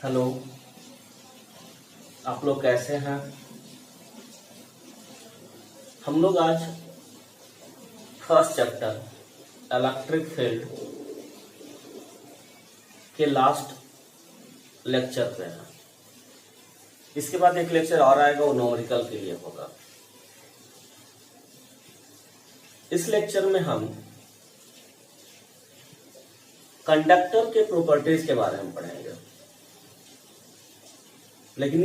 Hello. आप लोग कैसे हैं? हम लोग आज फर्स्ट चैप्टर इलेक्ट्रिक फील्ड के लास्ट लेक्चर पे हैं। इसके बाद एक लेक्चर और आएगा, वो न्यूमेरिकल के लिए होगा। इस लेक्चर में हम कंडक्टर के प्रॉपर्टीज के बारे में पढ़ेंगे, लेकिन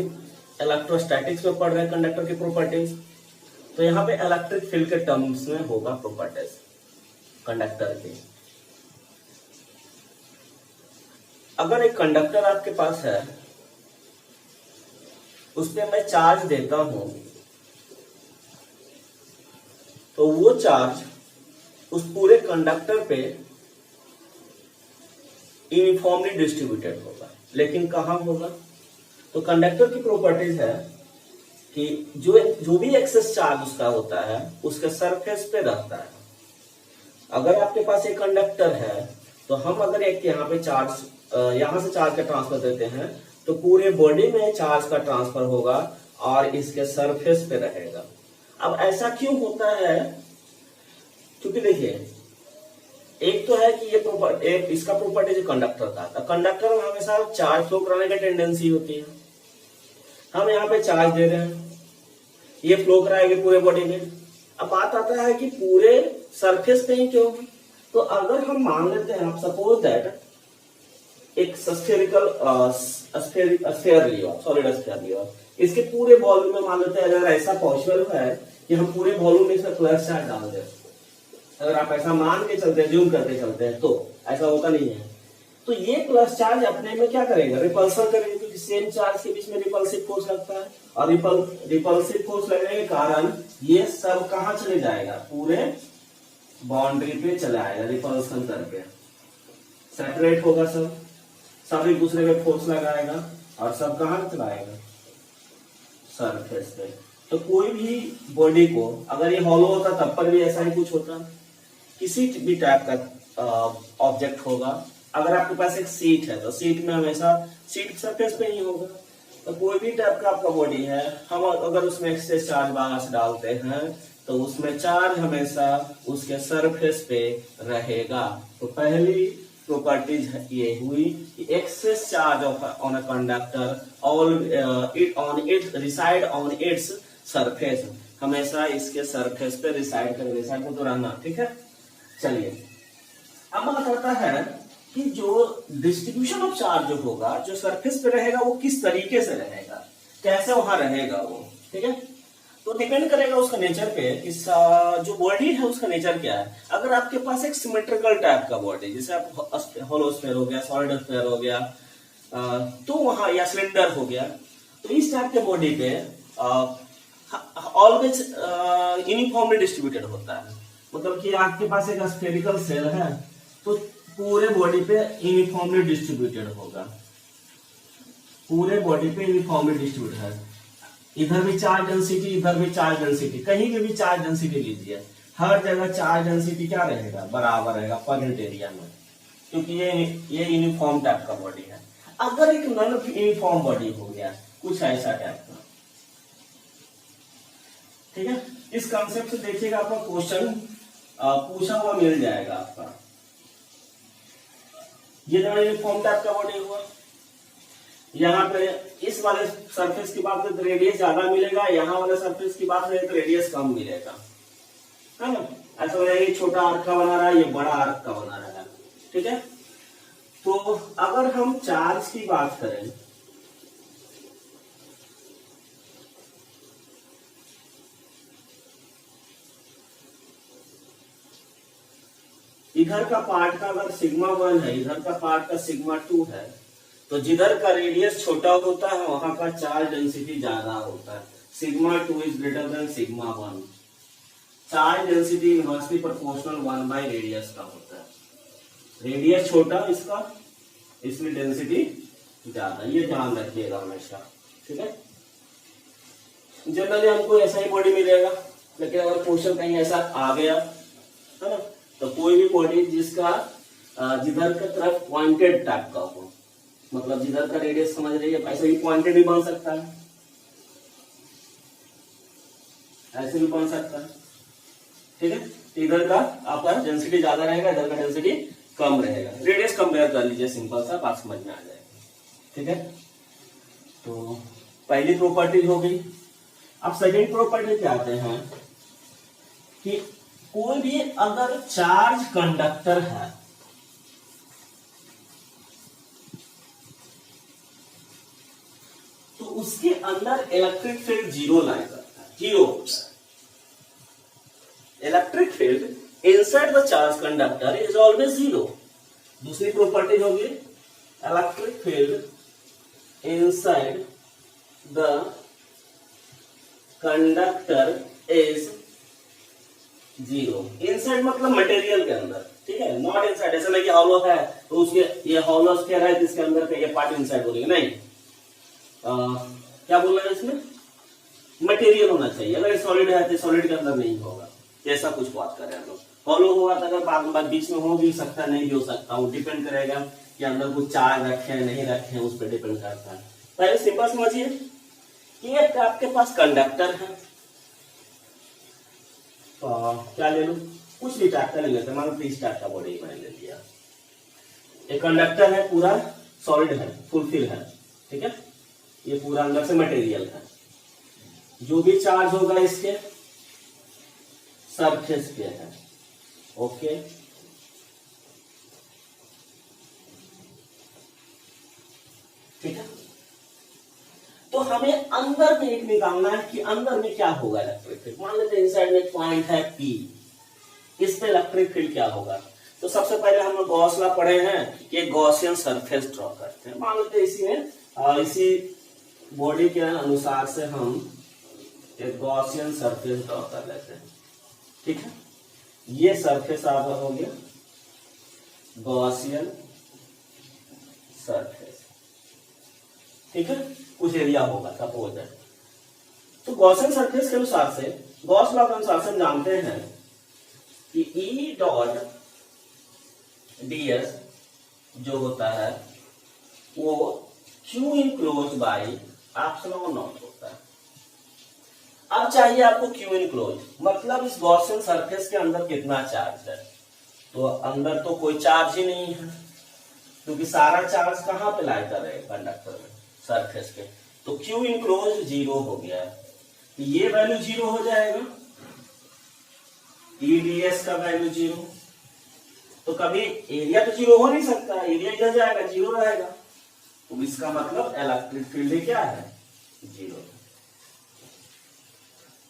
इलेक्ट्रोस्टैटिक्स में पढ़ रहे हैं कंडक्टर की प्रॉपर्टीज, तो यहाँ पे इलेक्ट्रिक फील्ड के टर्म्स में होगा प्रॉपर्टीज कंडक्टर की। अगर एक कंडक्टर आपके पास है, उस पर मैं चार्ज देता हूं, तो वो चार्ज उस पूरे कंडक्टर पे यूनिफॉर्मली डिस्ट्रीब्यूटेड होगा। लेकिन कहां होगा? तो कंडक्टर की प्रॉपर्टीज है कि जो भी एक्सेस चार्ज उसका होता है उसके सरफेस पे रहता है। अगर आपके पास एक कंडक्टर है, तो हम अगर एक यहाँ पे चार्ज यहां से चार्ज का ट्रांसफर देते हैं, तो पूरे बॉडी में चार्ज का ट्रांसफर होगा और इसके सरफेस पे रहेगा। अब ऐसा क्यों होता है? क्योंकि देखिए, एक तो है कि एक इसका प्रॉपर्टी जो कंडक्टर का, कंडक्टर में हमेशा चार्ज फ्लो कराने की टेंडेंसी होती है। हम यहाँ पे चार्ज दे रहे हैं, ये फ्लो कराएंगे पूरे बॉडी में। अब बात आता है कि पूरे सरफेस पे ही क्यों? तो अगर हम मान लेते हैं, आप सपोज दैट एक स्फेरिकल स्फीयर लिया, सॉलिड स्फीयर लिया, इसके पूरे वॉल्यूम में मान लेते हैं अगर ऐसा पॉसिबल है कि हम पूरे वॉल्यूम में इसमें प्लस चार्ज डाल दें। अगर आप ऐसा मान के चलते हैं, जूम करते चलते हैं, तो ऐसा होता नहीं है। तो ये प्लस चार्ज अपने में क्या करेगा? रिपल्सन करेगा, क्योंकि सेम चार्ज के बीच में रिपल्सिव फोर्स लगता है, और रिपल्सिव फोर्स लगने के कारण ये सब कहां चले जाएगा? पूरे बाउंड्री पे चला आएगा, रिपल्सन करके सेपरेट होगा। सब एक दूसरे पे फोर्स लगाएगा और सब कहां चलाएगा? सरफेस पे। तो कोई भी बॉडी को, अगर ये हॉलो होता तब पर भी ऐसा ही कुछ होता। किसी भी टाइप का ऑब्जेक्ट होगा, अगर आपके पास एक सीट है, तो सीट में हमेशा सीट सरफेस पे ही होगा। तो कोई भी टाइप का आपका बॉडी है, हम अगर उसमें एक्सेस चार्ज बाहर से डालते हैं, तो उसमें चार्ज हमेशा उसके सरफेस पे रहेगा। तो पहली प्रॉपर्टीज ये हुई कि excess charge on a conductor on it reside on its surface, हमेशा इसके सरफेस पे रिसाइड करेगा। रिसाइड को तो रहना, ठीक है। चलिए, अब बात आता है कि जो डिस्ट्रीब्यूशन ऑफ चार्ज जो होगा, जो सरफेस पे रहेगा, वो किस तरीके से रहेगा, कैसे वहां रहेगा वो, ठीक है। तो डिपेंड करेगा उसका नेचर पे कि जो बॉडी है उसका नेचर क्या है। अगर आपके पास एक सिमेट्रिकल टाइप का बॉडी, जैसे आप होलो स्फीयर हो गया, सॉलिड स्फीयर हो गया, तो वहां, या सिलेंडर हो गया, तो इस टाइप के बॉडी पे ऑलवेज यूनिफॉर्मली डिस्ट्रीब्यूटेड होता है। मतलब कि आपके पास एक स्फेरिकल सेल है, तो पूरे बॉडी पे यूनिफॉर्मली डिस्ट्रीब्यूटेड होगा, पूरे बॉडी पे यूनिफॉर्मली डिस्ट्रीब्यूटेड है। इधर भी चार्ज डेंसिटी, इधर भी चार्ज डेंसिटी, कहीं पे भी चार्ज डेंसिटी लीजिए, हर जगह चार्ज डेंसिटी क्या रहेगा? बराबर रहेगा पर यूनिट एरिया में, क्योंकि ये यूनिफॉर्म टाइप का बॉडी है। अगर एक नॉन यूनिफॉर्म बॉडी हो गया, कुछ ऐसा टाइप का, ठीक है। इस कंसेप्ट से देखिएगा, आपका क्वेश्चन पूछा हुआ मिल जाएगा आपका। ये नॉन यूनिफॉर्म टाइप का बॉडी हुआ, यहाँ पे इस वाले सरफेस की बात करें तो रेडियस ज्यादा मिलेगा, यहाँ वाले सरफेस की बात करें तो रेडियस कम मिलेगा, है ना। ऐसा हो जाएगा, ये छोटा आर्क का बना रहा है, ये बड़ा आर्क का बना रहा है, ठीक है। तो अगर हम चार्ज की बात करें, इधर का पार्ट का अगर सिग्मा 1 है, इधर का पार्ट का सिग्मा 2 है, तो जिधर का रेडियस छोटा होता है वहां का चार्ज डेंसिटी ज्यादा होता है। Sigma 2 is greater than sigma 1। Charge density inversely proportional 1 by radius का होता है। रेडियस छोटा इसका, इसमें डेंसिटी ज्यादा, ये ध्यान रखिएगा हमेशा, ठीक है। जनरली हमको ऐसा ही बॉडी मिलेगा, लेकिन अगर क्वेश्चन कहीं ऐसा आ गया, है ना, तो कोई भी बॉडी जिसका जिधर की तरफ पॉइंटेड टाइप का हो, मतलब जिधर का रेडियस समझ रही है, ऐसे भी पॉइंटेड भी बन सकता है, ऐसे भी बन सकता है, ठीक है। इधर का आपका डेंसिटी ज्यादा रहेगा, इधर का डेंसिटी कम रहेगा, रेडियस कंपेयर कर लीजिए, सिंपल सा बात समझ में आ जाएगा, ठीक है। तो पहली प्रॉपर्टी हो गई। अब सेकेंड प्रॉपर्टी क्या आते हैं कि कोई भी अगर चार्ज कंडक्टर है तो उसके अंदर इलेक्ट्रिक फील्ड जीरो लाया करता है, जीरो होता है। Electric field inside the charge conductor is always zero. दूसरी प्रॉपर्टी होगी electric field inside the conductor is zero. Inside मतलब मटेरियल के अंदर, ठीक है, नॉट इनसाइड। ऐसा नहीं कि हॉलो है तो उसके ये हॉलो स्फीयर है जिसके अंदर का ये पार्ट इनसाइड बोलेंगे, नहीं। क्या बोलना है इसमें, मटेरियल होना चाहिए। अगर सॉलिड है तो सॉलिड के अंदर नहीं होगा, ऐसा कुछ बात कर रहे हैं हम लोग। हॉलो होगा तो अगर बाद बीच में हो भी सकता है, नहीं भी हो सकता, वो डिपेंड करेगा कि अंदर कुछ चार्ज रखे हैं नहीं रखे हैं, उस पर डिपेंड करता है। पहले सिंपल समझिए कि एक आपके पास कंडक्टर है, तो क्या ले लो, कुछ भी टाइप का ले लेते हैं, मान लो 30 टाइप का बॉडी मैंने ले लिया। एक कंडक्टर है, पूरा सॉलिड है, फुलफिल है, ठीक है, ये पूरा अंदर से मटेरियल है। जो भी चार्ज होगा इसके सरफेस पे है, ओके। ठीक है, तो हमें अंदर में एक निकालना है कि अंदर में क्या होगा इलेक्ट्रिक फील्ड। मान लेते हैं इनसाइड में एक पॉइंट है P, इस पे इलेक्ट्रिक फील्ड क्या होगा। तो सबसे पहले हम लोग गॉस लॉ पढ़े हैं कि गॉसियन सरफेस ड्रॉ करते हैं। मान लेते हैं इसी में इसी बॉडी के अनुसार से हम एक गॉसियन सरफेस ड्रॉ कर लेते हैं, ठीक है। ये सरफेस आपका हो गया गॉसियन सरफेस, ठीक है, कुछ एरिया होगा सपोज है। तो गॉसियन सरफेस के अनुसार से, गॉस लॉ के अनुसार से हम जानते हैं कि E डॉट ds जो होता है वो Q enclose by epsilon not होता है। अब चाहिए आपको Q इनक्लोज, मतलब इस गॉसियन सरफेस के अंदर कितना चार्ज है। तो अंदर तो कोई चार्ज ही नहीं है, क्योंकि सारा चार्ज कहां पे लाई कर रहे हैं, कंडक्टर में, सरफेस पे। तो Q इनक्लोज जीरो हो गया है, ये वैल्यू जीरो हो जाएगा, EDS का वैल्यू जीरो। तो कभी एरिया तो जीरो हो नहीं सकता, एरिया इधर जाएगा जीरो रहेगा, तो इसका मतलब इलेक्ट्रिक फील्ड क्या है, जीरो।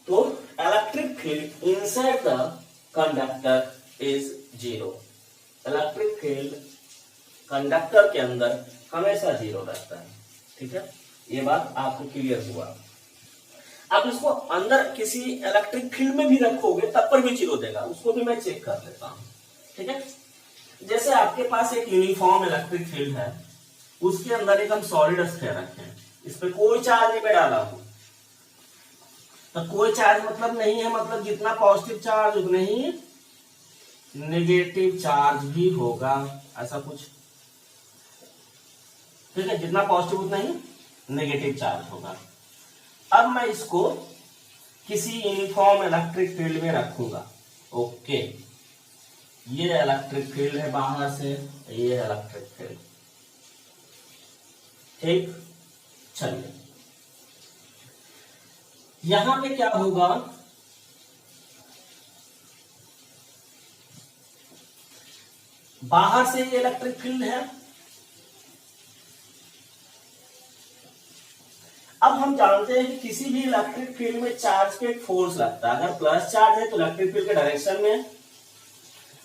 तो electric field inside the conductor is zero. Electric field conductor के अंदर हमेशा जीरो रहता है, ठीक है। ये बात आपको क्लियर हुआ। आप इसको अंदर किसी इलेक्ट्रिक फील्ड में भी रखोगे तब पर भी जीरो देगा, उसको भी मैं चेक कर लेता हूं, ठीक है। जैसे आपके पास एक यूनिफॉर्म इलेक्ट्रिक फील्ड है, उसके अंदर एक हम सॉलिड स्फीयर रखे हैं, इस पे कोई चार्ज नहीं मैं डाला हूं, तो कोई चार्ज मतलब नहीं है, मतलब जितना पॉजिटिव चार्ज उतना ही नेगेटिव चार्ज भी होगा, ऐसा कुछ, ठीक है। जितना पॉजिटिव उतना ही नेगेटिव चार्ज होगा। अब मैं इसको किसी यूनिफॉर्म इलेक्ट्रिक फील्ड में रखूंगा, ओके। ये इलेक्ट्रिक फील्ड है बाहर से, ये इलेक्ट्रिक फील्ड, ठीक। चलिए यहां पे क्या होगा, बाहर से ये इलेक्ट्रिक फील्ड है। अब हम जानते हैं कि किसी भी इलेक्ट्रिक फील्ड में चार्ज पे एक फोर्स लगता है। अगर प्लस चार्ज है तो इलेक्ट्रिक फील्ड के डायरेक्शन में,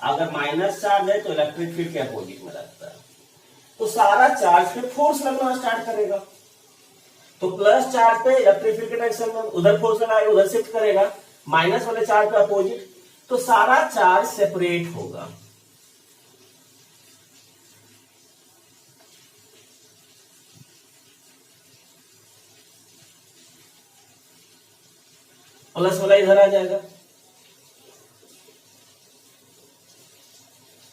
अगर माइनस चार्ज है तो इलेक्ट्रिक फील्ड के अपोजिट में लगता है। तो सारा चार्ज पे फोर्स लगना स्टार्ट करेगा। तो प्लस चार्ज पे इलेक्ट्रिक फील्ड के डायरेक्शन में उधर फोर्स लगाएगा, उधर शिफ्ट करेगा, माइनस वाले चार्ज पे अपोजिट, तो सारा चार्ज सेपरेट होगा। प्लस वाला इधर आ जाएगा,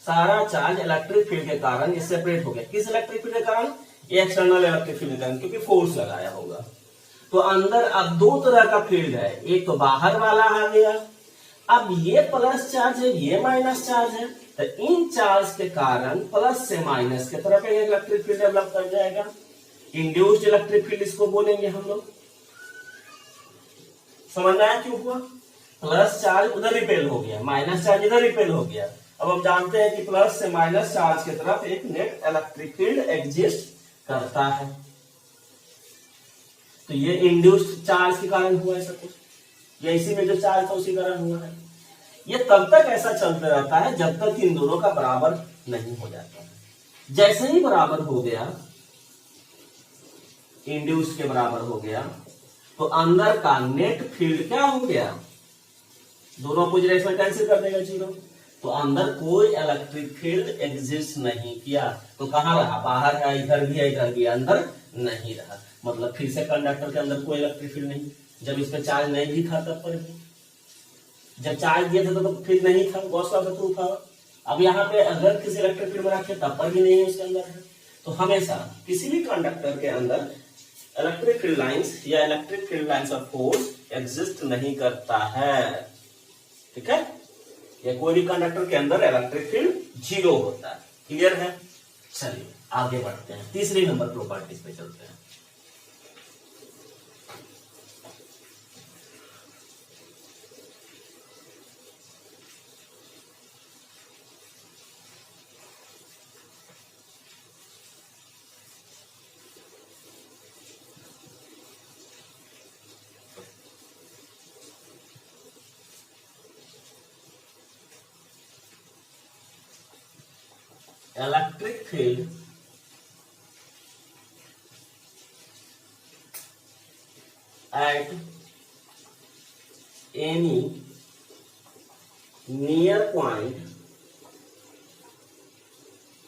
सारा चार्ज इलेक्ट्रिक फील्ड के कारण ये सेपरेट हो गया। किस इलेक्ट्रिक फील्ड के कारण, ये एक्सटर्नल इलेक्ट्रिक फील्ड का, क्योंकि फोर्स लगाया होगा। तो अंदर अब दो तरह का फील्ड है, एक तो बाहर वाला आ गया, अब ये प्लस चार्ज है, ये माइनस चार्ज है, तो इन चार्ज के कारण प्लस से माइनस की तरफ एक इलेक्ट्रिक फील्ड डेवलप कर जाएगा। इंड्यूस्ड इलेक्ट्रिक फील्ड इसको बोलेंगे हम लोग। समझ में आया क्यों हुआ? प्लस चार्ज उधर रिपेल हो गया, माइनस चार्ज इधर रिपेल हो गया। अब हम जानते हैं कि प्लस से माइनस चार्ज की तरफ एक नेट इलेक्ट्रिक फील्ड एग्जिस्ट करता है। तो ये इंड्यूस्ड चार्ज के कारण हुआ ऐसा कुछ, या इसी में जो चार्ज था उसी कारण हुआ है। ये तब तक ऐसा चलता रहता है जब तक इन दोनों का बराबर नहीं हो जाता है। जैसे ही बराबर हो गया, इंड्यूस्ड के बराबर हो गया, तो अंदर का नेट फील्ड क्या हो गया? दोनों अपोजिट डायरेक्शन कैंसिल कर देगा, जीरो। तो अंदर कोई इलेक्ट्रिक फील्ड एग्जिस्ट नहीं किया। तो कहां रहा? बाहर है, इधर भी है, इधर भी है, अंदर नहीं रहा। मतलब फिर से कंडक्टर के अंदर कोई इलेक्ट्रिक फील्ड नहीं। जब इस पे चार्ज नहीं भी था तब पर भी, जब चार्ज दिया था तो फील्ड नहीं था, गॉस लॉ का प्रूफ था। अब यहाँ पे अगर किसी इलेक्ट्रिक फील्ड में रखे तब पर भी नहीं है, उसके अंदर है। तो हमेशा किसी भी कंडक्टर के अंदर इलेक्ट्रिक फील्ड लाइंस या electric field lines of force exist नहीं करता है। ठीक है, या कोई भी कंडक्टर के अंदर इलेक्ट्रिक फील्ड जीरो होता है। क्लियर है? चलिए आगे बढ़ते हैं, तीसरी नंबर प्रॉपर्टीज पे चलते हैं। Electric field at any near point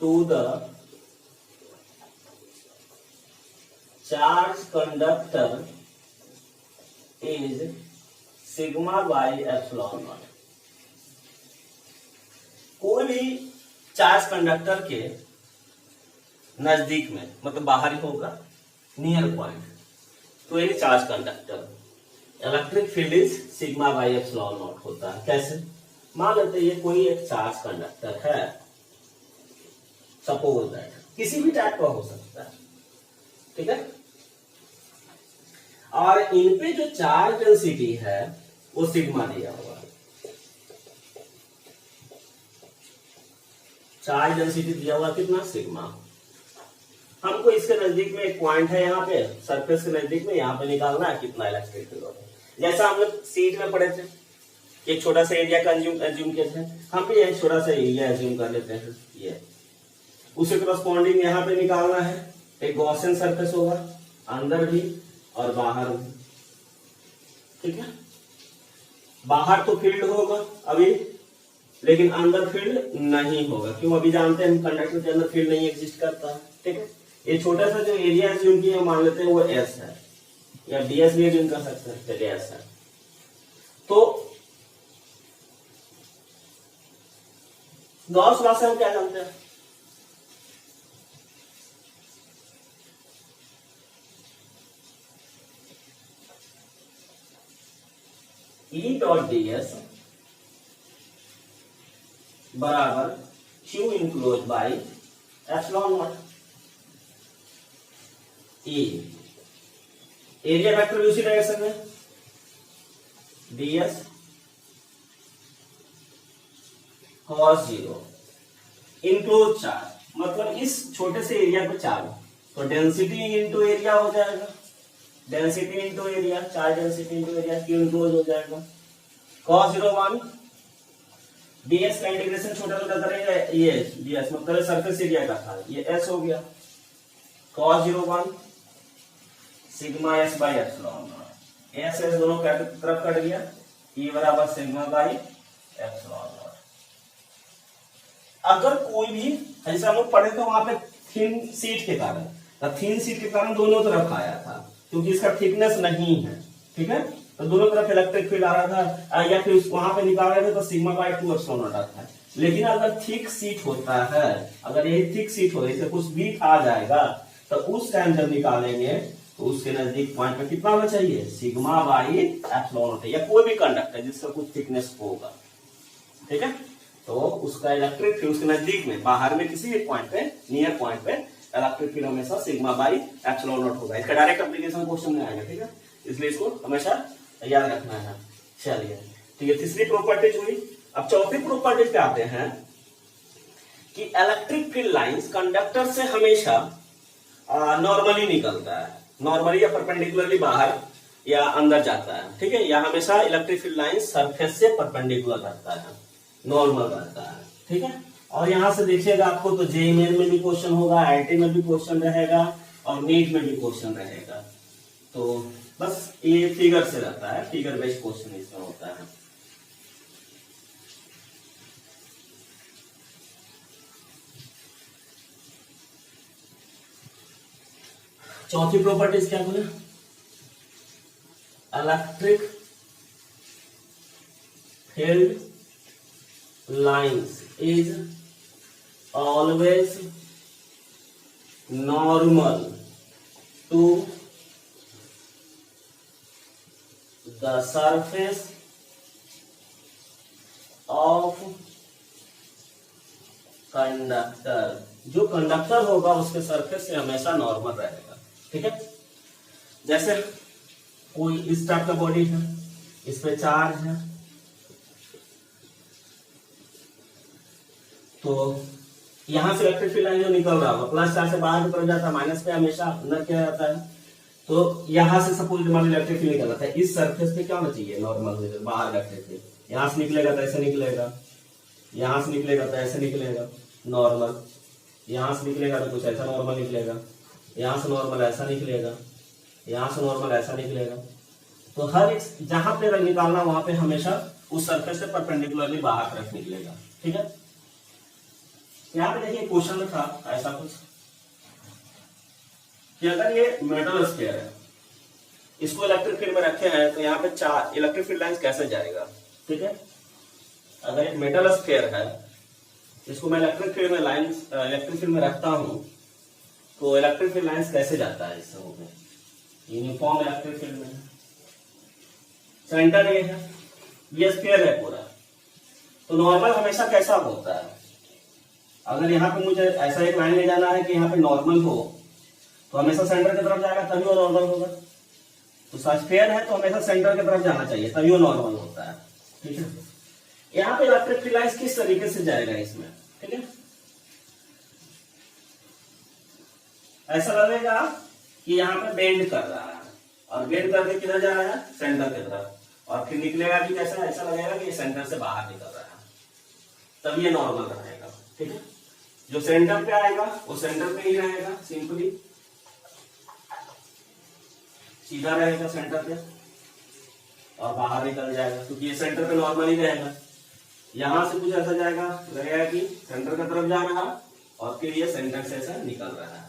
to the charge conductor is sigma by epsilon naught। कोई भी चार्ज कंडक्टर के नजदीक में, मतलब बाहर ही होगा, नियर पॉइंट, तो ये charge conductor electric field is sigma by epsilon not होता है। कैसे? मान लेते ये कोई एक चार्ज कंडक्टर है, सपोज दैट, किसी भी टाइप का हो सकता है, ठीक है, और इन पे जो चार्ज डेंसिटी है वो सिग्मा दिया हुआ है। चार्ज डेंसिटी दिया हुआ कितना? सिग्मा। हमको इसके नजदीक में एक पॉइंट है, यहाँ पे सरफेस के नजदीक में, यहाँ पे निकालना है कितना इलेक्ट्रिक फील्ड होगा। जैसा हम लोग सीट में पढ़े थे, एक छोटा सा एरिया का एज्यूम किए थे, हम भी एक छोटा सा एरिया एज्यूम कर लेते हैं। ये उसे करस्पॉन्डिंग यहाँ पे निकालना है। एक गॉसियन सरफेस होगा, अंदर भी और बाहर भी, ठीक है। बाहर तो फील्ड होगा अभी, लेकिन अंदर फील्ड नहीं होगा। क्यों? अभी जानते हैं हम कंडक्टर के अंदर फील्ड नहीं एग्जिस्ट करता है, ठीक है। ये छोटा सा जो एरिया एज्यूम किया मान लेते हैं वो एस है, या डीएस भी एज्यूम कर सकते हैं, चलिए एस है। तो गॉस लॉ से हम क्या जानते हैं? ई डॉट डीएस बराबर Q enclose by epsilon not. E area vector भी उसी डायरेक्शन में, DS cos zero enclose charge, मतलब इस छोटे से एरिया पे चार्ज, तो डेंसिटी इंटू एरिया हो जाएगा, density into area, charge density into area, Q enclose हो जाएगा। cos जीरो 1, डीएस का इंटीग्रेशन छोटा छोटा करेंगे, ये डीएस मतलब सरफेस एरिया का था, ये एस हो गया। cos zero 1 sigma S by epsilon not, S S दोनों तरफ कट गया, ई बराबर सिग्मा बाई एप्सिलॉन नॉट। अगर कोई भी, जैसे हम लोग पढ़े थे वहां पे थिन सीट के कारण, थिन सीट के कारण दोनों तरफ आया था, क्योंकि इसका थिकनेस नहीं है, ठीक है, तो दोनों तरफ इलेक्ट्रिक फील्ड आ रहा था, या फिर वहां पे निकाल रहे थे तो सिग्मा बाई 2 एप्सिलॉन नॉट आता है। लेकिन अगर थिक सीट होता है, अगर ये थिक सीट हो, इसे कुछ बीट आ जाएगा, तो उस टाइम जब निकालेंगे तो उसके नजदीक पॉइंट पे कितना होना चाहिए, सिग्मा बाई एप्सिलॉन नॉट, या कोई भी कंडक्टर जिसका कुछ थिकनेस होगा, ठीक है। तो उसका इलेक्ट्रिक फील्ड उसके नजदीक में, बाहर में किसी भी पॉइंट पे, नियर पॉइंट पे इलेक्ट्रिक फील्ड हमेशा सिग्मा बाई एप्सिलॉन नॉट होगा। इसका डायरेक्ट एप्लीकेशन क्वेश्चन में आएगा, ठीक है, इसलिए इसको हमेशा याद रखना है। चलिए, तो ये तीसरी प्रॉपर्टीज हुई। अब चौथी प्रॉपर्टीज पे आते हैं कि इलेक्ट्रिक फील्ड लाइंस कंडक्टर से हमेशा नॉर्मली निकलता है, नॉर्मली या परपेंडिकुलरली बाहर या अंदर जाता है, ठीक है। या हमेशा इलेक्ट्रिक फील्ड लाइन सरफेस से परपेंडिकुलर रहता है, नॉर्मल रहता है, ठीक है। और यहां से देखिएगा आपको तो जेईई मेन में भी क्वेश्चन होगा, आईआईटी में भी क्वेश्चन रहेगा और नीट में भी क्वेश्चन रहेगा। तो बस ये फिगर से रहता है, फिगर बेस्ड क्वेश्चन इसमें होता है। चौथी प्रॉपर्टीज क्या बोले, electric field lines is always normal to the surface of conductor. जो कंडक्टर होगा उसके सरफेस से हमेशा नॉर्मल रहेगा, ठीक है। जैसे कोई इस टाइप का बॉडी है, इस पे चार्ज है, तो यहां से इलेक्ट्रिक फील्ड लाइन जो निकल रहा होगा प्लस चार्ज से बाहर की तरफ जाता है, माइनस पे हमेशा अंदर क्या जाता है। तो यहां से सपोज मान इलेक्ट्रिक फील्ड निकल रहा था, इस सरफेस पे क्या होना चाहिए, नॉर्मल बाहर इलेक्ट्रिक फील्ड। यहां से निकलेगा तो ऐसे निकलेगा, यहां से निकलेगा तो ऐसे निकलेगा नॉर्मल, यहां से निकलेगा तो कुछ ऐसा नॉर्मल निकलेगा, यहां से नॉर्मल ऐसा निकलेगा, यहां से नॉर्मल ऐसा निकलेगा। तो हर एक जहां पे निकालना वहां पे हमेशा उस सरफेस से परपेंडिकुलरली बाहर तरफ निकलेगा, ठीक है। यहाँ पे देखिए क्वेश्चन में था ऐसा कुछ कि अगर ये मेटल स्फीयर है, इसको इलेक्ट्रिक फील्ड में रखे हैं, तो यहाँ पे चार इलेक्ट्रिक फील्ड लाइंस कैसे जाएगा, ठीक है। अगर एक मेटल स्फीयर है, इसको मैं इलेक्ट्रिक फील्ड में रखता हूं, तो इलेक्ट्रिक फील्ड लाइंस कैसे जाता है इससे होगा, यूनिफॉर्म इलेक्ट्रिक फील्ड में। सेंटर ये है, ये स्फीयर है पूरा, तो नॉर्मल हमेशा कैसा होता है, अगर यहाँ पे मुझे ऐसा एक लाइन ले जाना है कि यहाँ पे नॉर्मल हो, तो हमेशा सेंटर की तरफ जाएगा तभी वो नॉर्मल होगा। तो स्फीयर है तो हमेशा सेंटर की तरफ जाना चाहिए तभी वो नॉर्मल होता है, ठीक है। यहाँ पे इलेक्ट्रिक फील्ड लाइंस किस तरीके से जाएगा इसमें, ठीक है। ऐसा लगेगा कि यहाँ पे बेंड कर रहा है और बेंड करके किधर जा रहा है, सेंटर की तरफ, और फिर निकलेगा भी कैसा, ऐसा लगेगा कि सेंटर से बाहर निकल रहा है, तब ये नॉर्मल रहेगा, ठीक है। जो सेंटर पे आएगा वो सेंटर पे ही रहेगा, सिंपली सीधा रहेगा सेंटर पे और बाहर निकल जाएगा, क्योंकि ये सेंटर पे नॉर्मल ही रहेगा। यहां से कुछ ऐसा जाएगा, लगेगा कि सेंटर की तरफ जा रहा और फिर ये सेंटर से ऐसा निकल रहा है।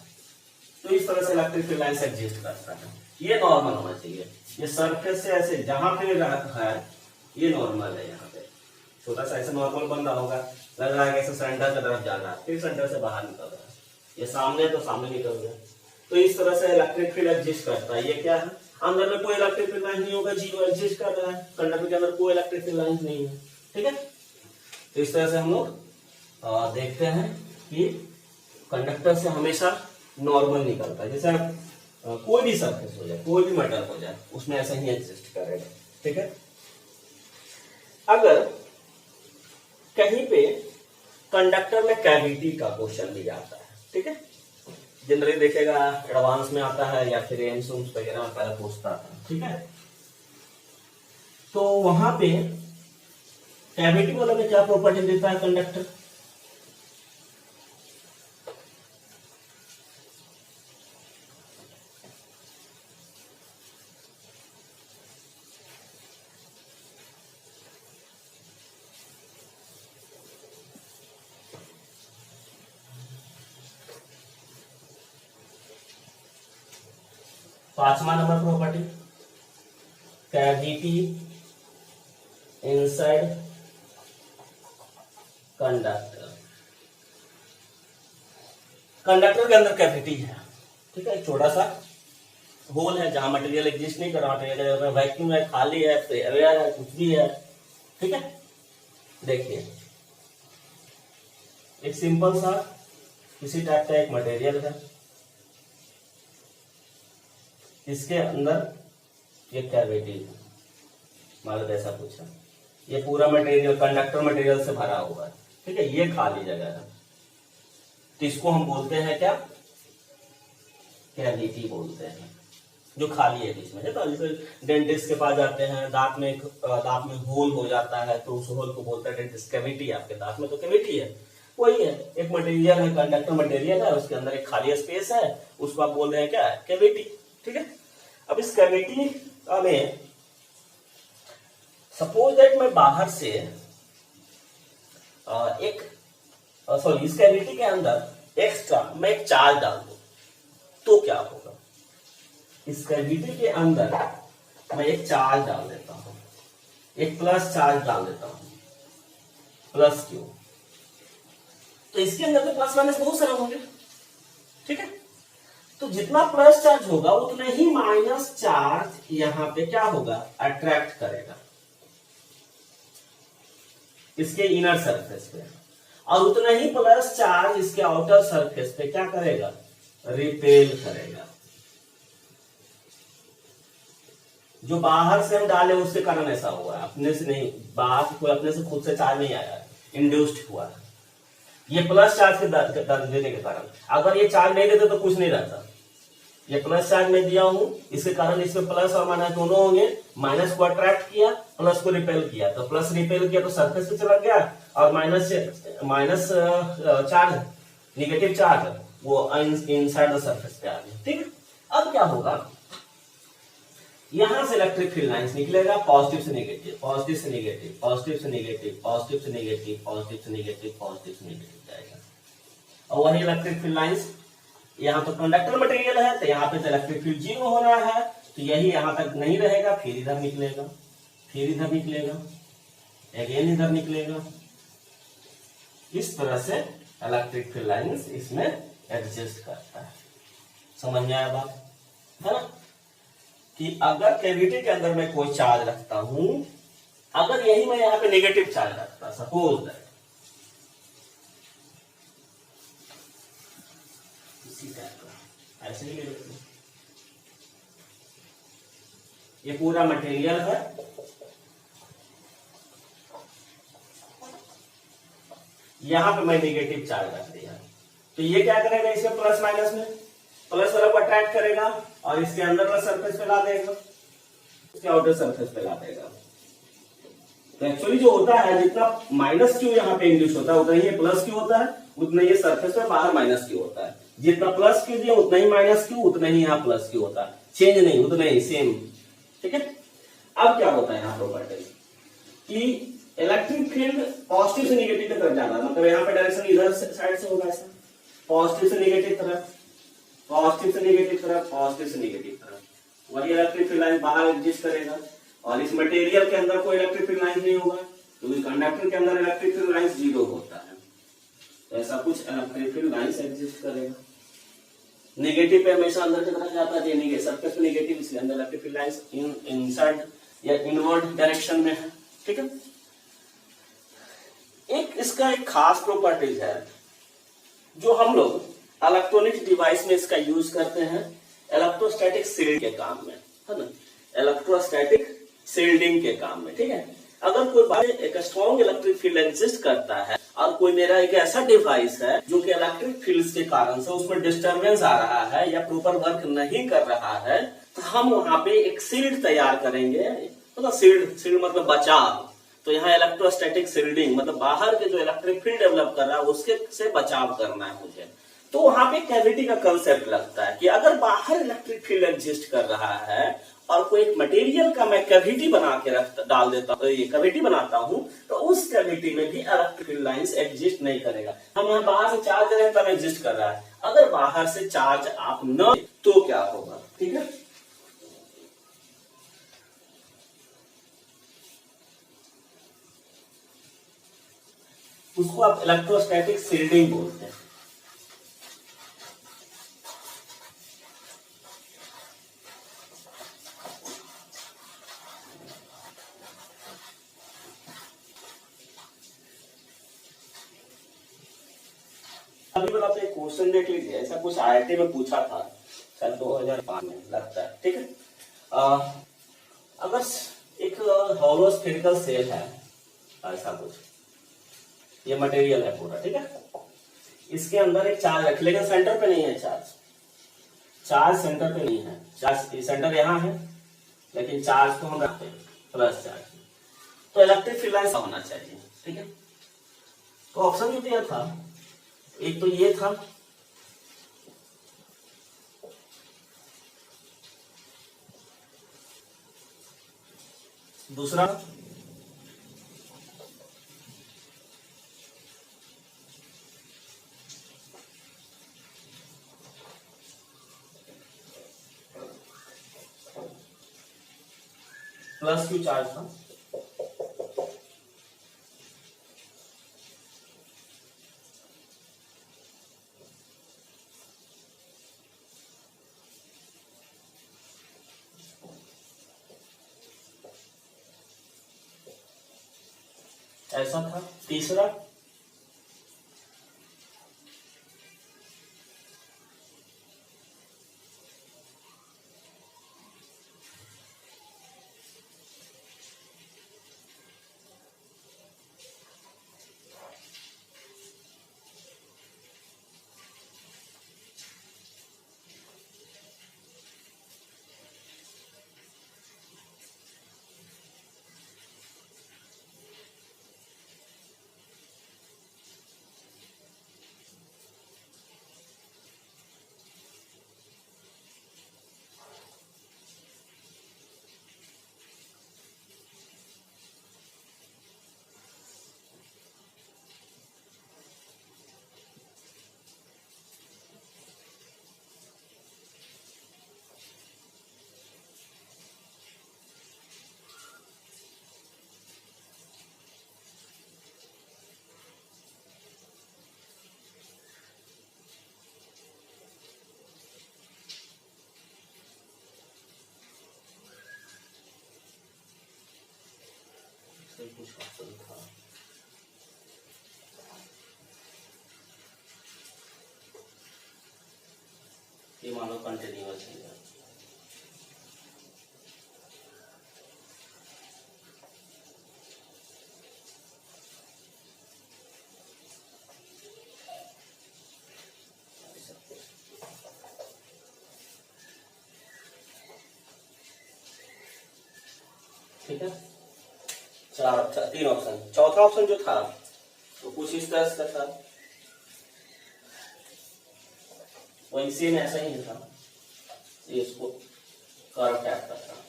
तो इस तरह से इलेक्ट्रिक फील्ड लाइंस एग्जिस्ट करता है। ये नॉर्मल होना चाहिए, ये सरफेस से ऐसे जहां पे है ये नॉर्मल है। यहाँ पे छोटा सा ऐसे नॉर्मल बन रहा होगा, लग रहा है कि ऐसे सेंटर की तरफ जाना है, फिर सेंटर से बाहर निकल रहा है, ये सामने तो सामने निकल गया। तो इस तरह से इलेक्ट्रिक फील्ड एग्जिस्ट करता है। ये क्या है, अंदर में कोई इलेक्ट्रिक फील्ड लाइन नहीं होगा, जीरो एग्जिस्ट कर रहा है, कंडक्टर के अंदर कोई इलेक्ट्रिक फील्ड लाइन नहीं है, ठीक है। तो इस तरह से हम लोग देखते हैं कि कंडक्टर से हमेशा नॉर्मल निकलता है। जैसे आप कोई भी सरफेस हो जाए, कोई भी मेटल हो जाए, उसमें ऐसा ही एग्जिस्ट करेगा, ठीक है। अगर कहीं पे कंडक्टर में कैविटी का क्वेश्चन भी आता है, ठीक है, जनरली देखेगा एडवांस में आता है या फिर एम्स वगैरह में पहले पूछता था, ठीक है। तो वहां पे कैविटी वाला में क्या प्रॉपर्टी देता है कंडक्टर, पांचवा number property, cavity inside conductor. Conductor के अंदर कैविटी है, ठीक है, छोटा सा होल है जहां मटेरियल एग्जिस्ट नहीं कर रहा, मटेरियल वैक्यूम है, खाली है, एयर है, कुछ भी है। ठीक है, देखिए एक सिंपल सा किसी टाइप का एक मटेरियल है, इसके अंदर ये कैविटी है, मान लो ऐसा कुछ है, ये पूरा मटेरियल कंडक्टर मटेरियल से भरा हुआ है। ठीक है, ये खाली जगह है, तो इसको हम बोलते हैं क्या, कैविटी बोलते हैं, जो खाली है बीच में है। तो जैसे डेंटिस्ट के पास जाते हैं, दांत में होल हो जाता है, तो उस होल को बोलते हैं डेंटिस्ट कैविटी। आपके दांत में तो कैविटी है, वही है, एक मटेरियल है, कंडक्टर मटेरियल है, उसके अंदर एक खाली स्पेस है, उसको आप बोल रहे हैं क्या, कैविटी। ठीक है, अब इस कैविटी में सपोज दैट मैं बाहर से इस कैविटी के अंदर एक्स्ट्रा मैं एक चार्ज डाल दूं तो क्या होगा। इस कैविटी के अंदर मैं एक चार्ज डाल देता हूं, एक प्लस चार्ज डाल देता हूं, प्लस क्यू, तो इसके अंदर तो प्लस माइनस बहुत सारा होंगे। ठीक है, तो जितना प्लस चार्ज होगा उतना ही माइनस चार्ज यहां पे क्या होगा, अट्रैक्ट करेगा इसके इनर सरफेस पे, और उतना ही प्लस चार्ज इसके आउटर सरफेस पे क्या करेगा, रिपेल करेगा। जो बाहर से हम डाले उसके कारण ऐसा हुआ है, अपने से नहीं, बाहर से कोई अपने से खुद से चार्ज नहीं आया, इंड्यूस्ड हुआ है। ये प्लस चार्ज के देने के कारण, अगर ये चार्ज नहीं देते तो कुछ नहीं रहता। ये प्लस चार्ज में दिया हूं, इसके कारण इसमें प्लस और माइनस दोनों होंगे, माइनस को अट्रैक्ट किया, प्लस को रिपेल किया, तो प्लस रिपेल किया तो सरफेस पे चला गया, और माइनस चार्ज, निगेटिव चार्ज वो इनसाइड द सरफेस पे आ गया। ठीक है, अब क्या होगा, यहां से इलेक्ट्रिक फील्ड लाइंस निकलेगा, पॉजिटिव से नेगेटिव, पॉजिटिव से नेगेटिव, पॉजिटिव से नेगेटिव, पॉजिटिव से नेगेटिव, पॉजिटिव से नेगेटिव, पॉजिटिव से नेगेटिव जाएगा। और वही इलेक्ट्रिक फील्ड लाइंस, यहाँ तो कंडक्टर मटेरियल है तो यहाँ पे तो इलेक्ट्रिक फील्ड 0 होना है, तो यही यहां तक नहीं रहेगा, फिर इधर निकलेगा, फिर इधर निकलेगा, अगेन इधर निकलेगा। इस तरह से इलेक्ट्रिक फील्ड लाइंस इसमें एडजस्ट करता है। समझ में आया बात, है ना, कि अगर कैविटी के अंदर मैं कोई चार्ज रखता हूं, अगर यही मैं यहां पे नेगेटिव चार्ज रखता, सपोज दैट इसी टाइप का, ऐसे ही ले लेते हैं, ये पूरा मटेरियल है, यहां पे मैं नेगेटिव चार्ज रख दिया, तो ये क्या करेगा, इसमें प्लस माइनस में प्लस वाला को अट्रैक्ट करेगा और इसके अंदर वाला सरफेस पे ला देगा, इसके आउटर सरफेस पे ला देगा। तो एक्चुअली जो होता है, जितना माइनस क्यू यहाँ पे इंड्यूस होता है उतना ही प्लस क्यू होता है, उतना ही सरफेस पे बाहर माइनस क्यू होता है। जितना प्लस क्यू दिया उतना ही माइनस क्यू, उतना ही यहाँ प्लस क्यू होता है, चेंज नहीं, उतना ही सेम। ठीक है, अब क्या होता है यहाँ प्रॉपर्टी कि इलेक्ट्रिक फील्ड पॉजिटिव से नेगेटिव की तरफ जाना, मतलब यहाँ पे डायरेक्शन इधर साइड से होगा, ऐसा पॉजिटिव से नेगेटिव तरफ, पॉजिटिव से नेगेटिव तरफ, पॉजिटिव से नेगेटिव तरफ, वही इलेक्ट्रिक फील्ड लाइन बाहर एग्जिस्ट करेगा। और इस मटेरियल के अंदर कोई इलेक्ट्रिक फील्ड लाइन नहीं होगा, क्योंकि कंडक्टर के अंदर इलेक्ट्रिक फील्ड लाइन 0 होता है, तो ऐसा कुछ इलेक्ट्रिक फील्ड लाइन एग्जिस्ट करेगा। नेगेटिव पे हमेशा अंदर की तरफ जाता है, सरफेस पे नेगेटिव, इसलिए अंदर इलेक्ट्रिक फील्ड लाइन इनसाइड या इनवर्ड डायरेक्शन में है। ठीक है, एक इसका एक खास प्रॉपर्टीज है जो हम लोग इलेक्ट्रॉनिक डिवाइस में इसका यूज करते हैं, इलेक्ट्रोस्टैटिक शील्ड के काम में, है ना, इलेक्ट्रोस्टैटिक शील्डिंग के काम में। ठीक है, अगर कोई एक स्ट्रॉन्ग इलेक्ट्रिक फील्ड एग्जिस्ट करता है और कोई मेरा एक ऐसा डिवाइस है जो कि इलेक्ट्रिक फील्ड के कारण से उसमें डिस्टरबेंस आ रहा है या प्रॉपर वर्क नहीं कर रहा है, तो हम वहां पे एक शील्ड तैयार करेंगे, मतलब शील्ड मतलब बचाव। तो यहाँ इलेक्ट्रोस्टैटिक शील्डिंग मतलब बाहर के जो इलेक्ट्रिक फील्ड डेवलप कर रहा है उसके से बचाव करना है मुझे। तो वहां पे कैविटी का कंसेप्ट लगता है कि अगर बाहर इलेक्ट्रिक फील्ड एग्जिस्ट कर रहा है और कोई एक मटेरियल का मैं कैविटी बना के डाल देता हूँ, ये कैविटी बनाता हूँ, तो उस कैविटी में भी इलेक्ट्रिक फील्ड लाइंस एग्जिस्ट नहीं करेगा। हम यहाँ बाहर से चार्ज दे रहे हैं तब एग्जिस्ट कर रहा है, अगर बाहर से चार्ज आप न तो क्या होगा। ठीक है, उसको आप इलेक्ट्रोस्टैटिक शील्डिंग बोलते हैं। अभी वाला पे क्वेश्चन देख लीजिए, ऐसा कुछ आईआईटी में पूछा था शायद 2005 में लगता है, ठीक है। अगर एक हॉलो स्फेरिकल सेल है, ऐसा कुछ, ये मटेरियल है पूरा, ठीक है, इसके अंदर एक चार्ज रख, लेकिन सेंटर पे नहीं है चार्ज, चार्ज सेंटर पे नहीं है, चार्ज सेंटर यहाँ है लेकिन चार्ज को हम रखते हैं प्लस चार्ज, तो इलेक्ट्रिक फील्ड लाइंस होना चाहिए, ठीक है। तो ऑप्शन जो दिया था, एक तो ये था, दूसरा प्लस क्यू चार्ज था, ऐसा था। तीसरा कुछ ऑप्शन था, ये मानो कंटिन्यूअस है, ठीक है। तीन ऑप्शन, चौथा ऑप्शन जो था तो कुछ इस तरह का था, वही सेम ऐसा ही था, ये इसको कर्व टाइप का था,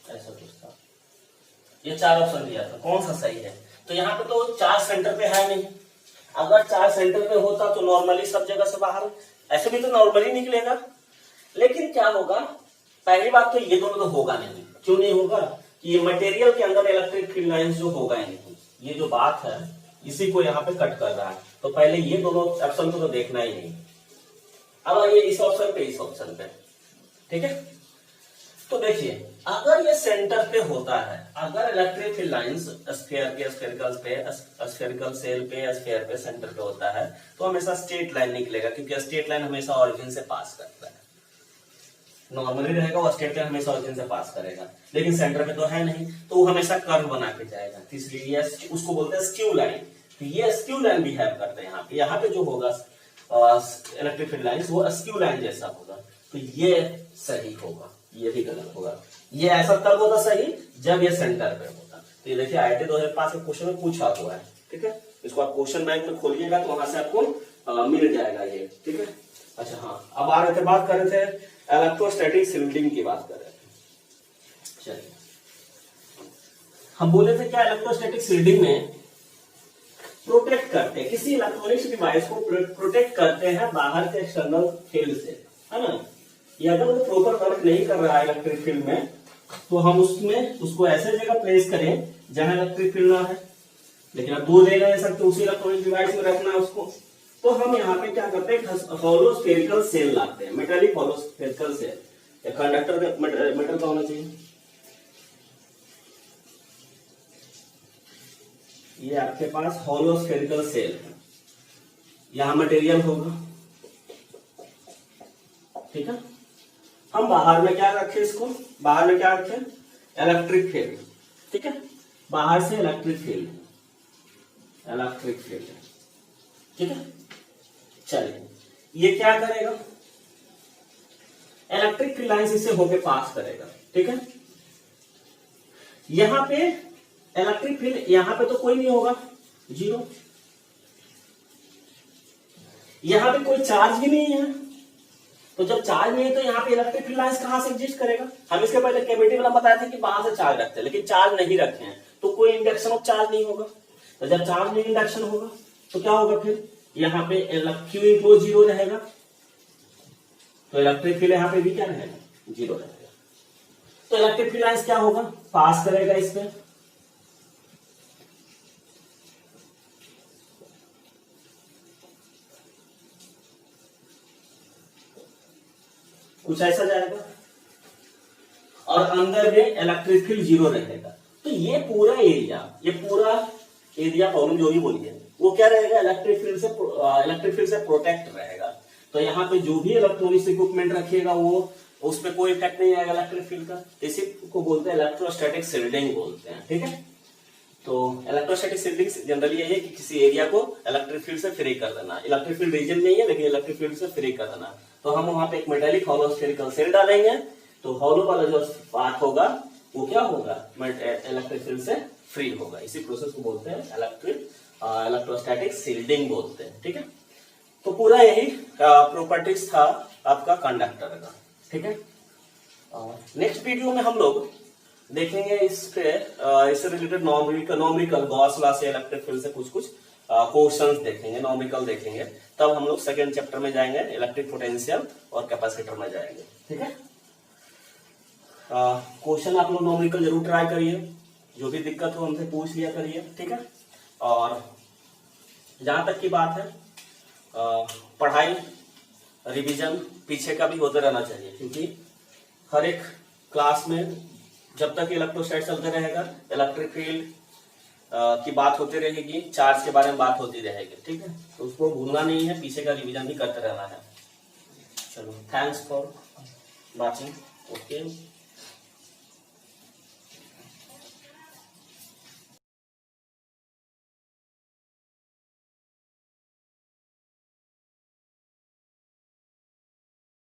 ऐसा कुछ था। ये चार ऑप्शन दिया था, कौन सा सही है? तो यहाँ पे तो चार्ज सेंटर पे है नहीं, अगर चार्ज सेंटर पे होता तो नॉर्मली सब जगह से बाहर, ऐसे भी तो नॉर्मली निकलेगा, लेकिन क्या होगा, पहली बात तो ये दोनों तो होगा नहीं। क्यों नहीं होगा? कि ये मटेरियल के अंदर इलेक्ट्रिक फील्ड लाइंस जो होगा ही नहीं, ये जो बात है इसी को यहाँ पे कट कर रहा है, तो पहले ये दोनों ऑप्शन को तो देखना ही नहीं। अब ये इस ऑप्शन पे, इस ऑप्शन पे, ठीक है। तो देखिए, अगर ये सेंटर पे होता है, अगर इलेक्ट्रिक फील्ड लाइंस स्फीयर के स्फेरिकल सेल पे, स्फीयर पे सेंटर पे होता है, तो हमेशा स्ट्रेट लाइन निकलेगा, क्योंकि स्ट्रेट लाइन हमेशा ऑरिजिन से पास करता है। नॉर्मली रहेगा वो स्ट्रेट लाइन हमेशा ऑरिजिन से पास करेगा, लेकिन सेंटर पे तो है नहीं, तो वो हमेशा कर्व बना के जाएगा, तो इसलिए ये उसको बोलते हैं स्क्यू लाइन। तो ये स्क्यू लाइन बिहेव करते हैं यहाँ पे जो होगा इलेक्ट्रिक फील्ड लाइंस, वो स्क्यू लाइन जैसा होगा, तो ये सही होगा, ये भी गलत होगा। ये ऐसा तब होता सही जब ये सेंटर पे होता। तो ये देखिए IIT 2005 के क्वेश्चन में पूछा हुआ है, ठीक है। इसको आप क्वेश्चन बैंक में खोलिएगा तो वहां से आपको मिल जाएगा ये, ठीक है। अच्छा हाँ, अब आ रहे थे, बात कर रहे थे इलेक्ट्रोस्टैटिक शील्डिंग की बात कर रहे थे। चलिए, हम बोले थे क्या इलेक्ट्रोस्टैटिक शील्डिंग में प्रोटेक्ट करते हैं, किसी इलेक्ट्रॉनिक्स डिवाइस को प्रोटेक्ट करते हैं बाहर के एक्सटर्नल फील्ड से, है ना। ये अगर वो प्रॉपर वर्क नहीं कर रहा है इलेक्ट्रिक फील्ड में, तो हम उसमें उसको ऐसे जगह प्लेस करें जहां इलेक्ट्रिक फील्ड ना है। लेकिन अब दूर ले नहीं सकते, उसी इलेक्ट्रॉनिक डिवाइस में रखना है उसको, तो हम यहाँ पे क्या करते हैं, हॉलो स्फेरिकल सेल लाते हैं, metallic hollow spherical shell. Conductor metal का होना चाहिए, ये आपके पास हॉलो स्फेरिकल सेल है, यहां मटेरियल होगा, ठीक है। हम बाहर में क्या रखें इसको, बाहर में क्या रखें, इलेक्ट्रिक फील्ड, ठीक है, बाहर से इलेक्ट्रिक फील्ड, इलेक्ट्रिक फील्ड, ठीक है। चलिए, ये क्या करेगा, इलेक्ट्रिक फील्ड लाइन इससे होके पास करेगा, ठीक है। यहां पे इलेक्ट्रिक फील्ड, यहां पे तो कोई नहीं होगा, जीरो, यहां पे कोई चार्ज भी नहीं है, तो जब चार्ज नहीं है तो यहाँ पे इलेक्ट्रिक फील्ड लाइंस कहां से एग्जिस्ट करेगा। हम इसके पहले कैविटी वाला बताया था कि बाहर से चार्ज रखते हैं, लेकिन चार्ज नहीं रखे हैं तो कोई इंडक्शन ऑफ चार्ज नहीं होगा। तो जब चार्ज नहीं इंडक्शन होगा तो क्या होगा, फिर यहाँ पे क्यू इनक्लोज जीरो रहेगा, तो इलेक्ट्रिक फील्ड यहाँ पे भी क्या रहेगा, जीरो रहेगा। तो इलेक्ट्रिक फील्ड लाइंस क्या होगा, पास करेगा इस पे, कुछ ऐसा जाएगा, और अंदर में इलेक्ट्रिक फील्ड जीरो रहेगा। तो ये पूरा एरिया प्रॉब्लम जो भी बोलिए वो क्या रहेगा, इलेक्ट्रिक फील्ड से प्रोटेक्ट रहेगा। तो यहाँ पे जो भी इलेक्ट्रॉनिक्स इक्विपमेंट रखिएगा वो उस पर कोई इफेक्ट नहीं आएगा इलेक्ट्रिक फील्ड का। इसी को बोलते हैं इलेक्ट्रोस्टैटिक शील्डिंग बोलते हैं, ठीक है। तो इलेक्ट्रोस्टैटिक शील्डिंग जनरली यही है कि किसी एरिया को इलेक्ट्रिक फील्ड से फ्री कर देना। इलेक्ट्रिक फील्ड रीजन नहीं है लेकिन इलेक्ट्रिक फील्ड से फ्री कर देना। तो हम वहां पे एक मेटेलिक हॉलो स्फेरिकल सेल डालेंगे, तो हॉलो वाला जो पार्ट होगा वो क्या होगा, इलेक्ट्रिक फील्ड से फ्री होगा। इसी प्रोसेस को बोलते हैं इलेक्ट्रोस्टैटिक शील्डिंग बोलते हैं, ठीक है। तो पूरा यही प्रॉपर्टीज था आपका कंडक्टर का, ठीक है। नेक्स्ट वीडियो में हम लोग देखेंगे इससे रिलेटेड नॉमेरिकल गॉस लॉ से इलेक्ट्रिक फील्ड से कुछ क्वेश्चंस देखेंगे, नॉमेरिकल देखेंगे। तब हम लोग सेकंड चैप्टर में जाएंगे, इलेक्ट्रिक पोटेंशियल और कैपेसिटर में जाएंगे, ठीक है। क्वेश्चन आप लोग नॉमेरिकल जरूर ट्राई करिए, जो भी दिक्कत हो हमसे पूछ लिया करिए, ठीक है। और जहां तक की बात है पढ़ाई रिवीजन पीछे का भी होते रहना चाहिए, क्योंकि हर एक क्लास में जब तक इलेक्ट्रोस्टैट चलते रहेगा, इलेक्ट्रिक फील्ड की बात होती रहेगी, चार्ज के बारे में बात होती रहेगी, ठीक है। तो उसको भूलना नहीं है, पीछे का रिवीजन भी करते रहना है। चलो, थैंक्स फॉर वॉचिंग, ओके।